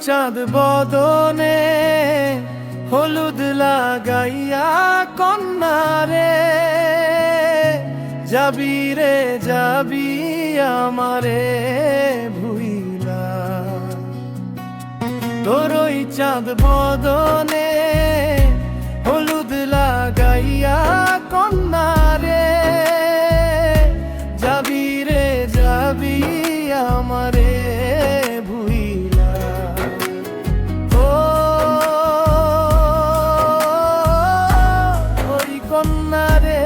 চাঁদ বদনে হলুদ লাগাইয়া কন্যারে যাবি রে যাবি আমারে ভুইলা তোর ওই চাঁদ বদনে হলুদ লাগাইয়া কন্যারে যাবি রে যাবি আমারে ভুইলা ও ওই কন্যারে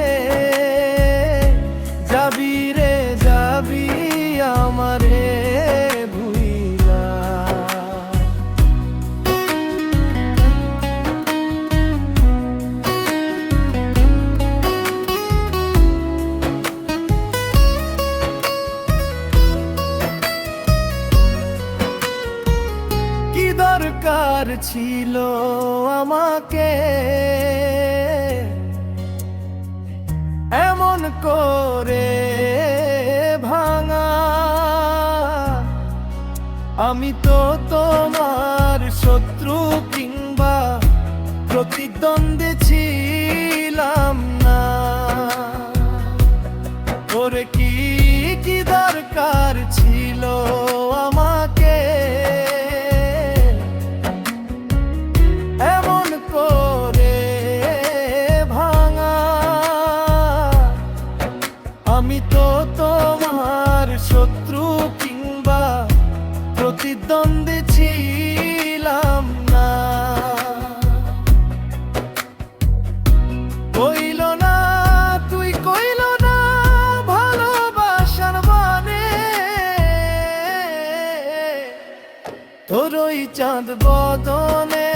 যাবি রে যাবি আমারে ভুইলা কি দরকার ছিল আমাকে এমন করে ভাঙা আমি তো তোমার শত্রু কিংবা প্রতিদ্বন্দ্বী ছিলাম না তোর কি কি দরকার ছিল আমাকে এমন করে ভাঙা আমি তো তোমার শত্রু কিংবা প্রতিদ্বন্দ্বী ছিলাম না কইল না তুই কইল না ভালোবাসার মানে তোর ওই চাঁদ বদনে